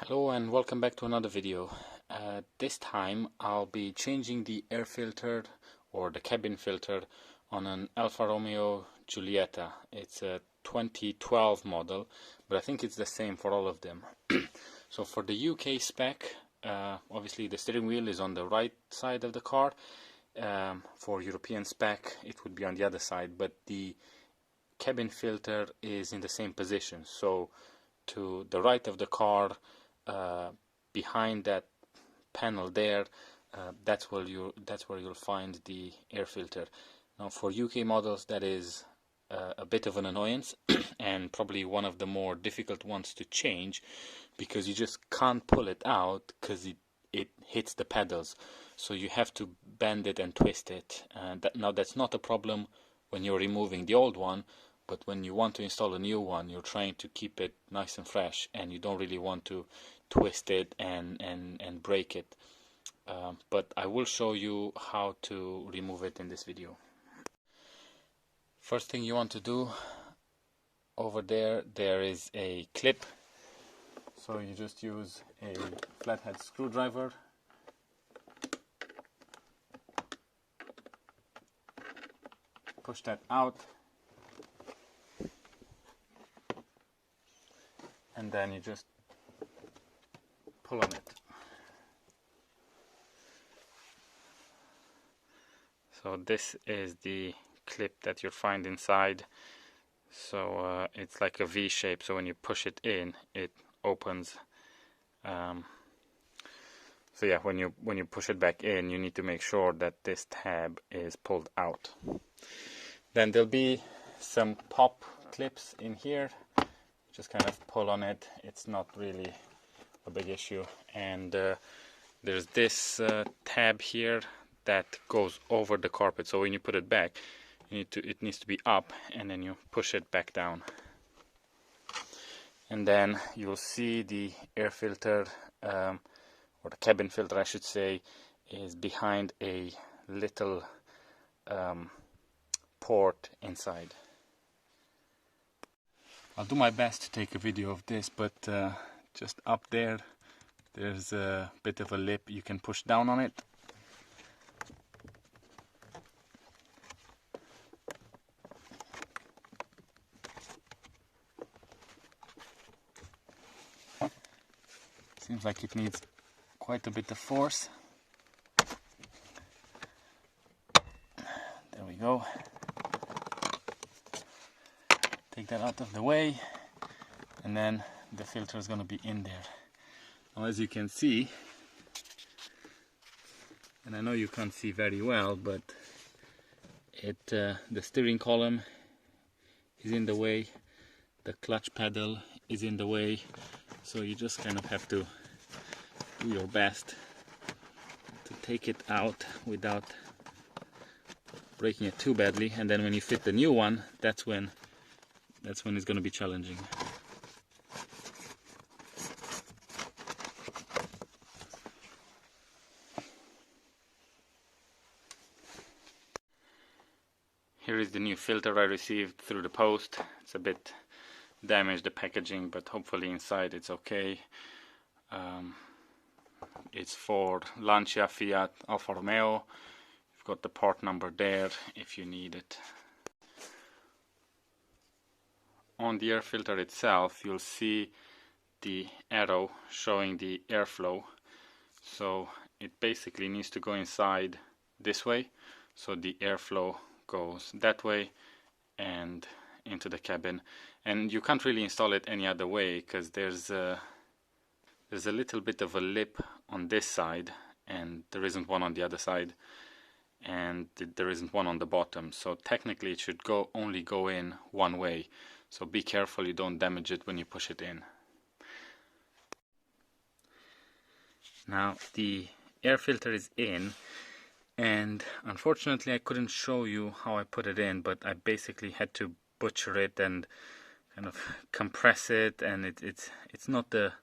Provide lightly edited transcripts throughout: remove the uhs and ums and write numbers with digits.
Hello and welcome back to another video. This time I'll be changing the air filter or the cabin filter on an Alfa Romeo Giulietta. It's a 2012 model, but I think it's the same for all of them. So for the UK spec, obviously the steering wheel is on the right side of the car. For European spec it would be on the other side, but the cabin filter is in the same position. So to the right of the car, behind that panel there, that's where you'll find the air filter. Now for UK models that is a bit of an annoyance and probably one of the more difficult ones to change, because you just can't pull it out because it hits the pedals, so you have to bend it and twist it. Now that's not a problem when you're removing the old one, but when you want to install a new one, you're trying to keep it nice and fresh and you don't really want to twist it and break it. But I will show you how to remove it in this video. First thing you want to do, over there is a clip. So you just use a flathead screwdriver. Push that out. And then you just pull on it. So this is the clip that you'll find inside. So it's like a V shape, so when you push it in, it opens. So yeah, when you push it back in, you need to make sure that this tab is pulled out. Then there'll be some pop clips in here. Just kind of pull on it. It's not really a big issue. And there's this tab here that goes over the carpet. So when you put it back, it needs to be up, and then you push it back down. And then you'll see the air filter, or the cabin filter, I should say, is behind a little port inside. I'll do my best to take a video of this, but just up there's a bit of a lip. You can push down on it. Seems like it needs quite a bit of force. There we go. Take that out of the way, and then the filter is going to be in there. Now, as you can see, and I know you can't see very well, but the steering column is in the way, the clutch pedal is in the way, so you just kind of have to do your best to take it out without breaking it too badly. And then when you fit the new one, that's when it's going to be challenging. Here is the new filter I received through the post. It's a bit damaged, the packaging, but hopefully inside it's okay. It's for Lancia, Fiat, Alfa Romeo. You've got the part number there if you need it. On the air filter itself, you'll see the arrow showing the airflow. So it basically needs to go inside this way, so the airflow goes that way and into the cabin. And you can't really install it any other way, because there's a little bit of a lip on this side, and there isn't one on the other side, and there isn't one on the bottom. So technically it should only go in one way. So be careful you don't damage it when you push it in. Now the air filter is in, and unfortunately I couldn't show you how I put it in, but I basically had to butcher it and kind of compress it, and it's not the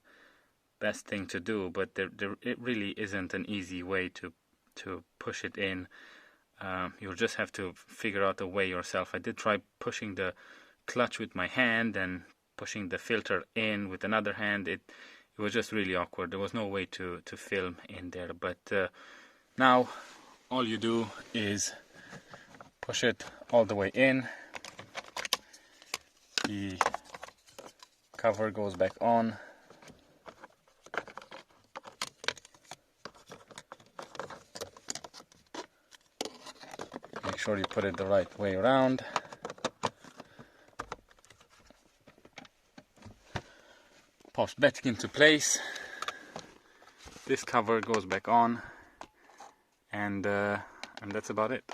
best thing to do, but it really isn't an easy way to push it in. You'll just have to figure out a way yourself. I did try pushing the clutch with my hand and pushing the filter in with another hand. it was just really awkward. There was no way to film in there, but now all you do is push it all the way in, the cover goes back on, make sure you put it the right way around. Pops back into place, this cover goes back on, and that's about it.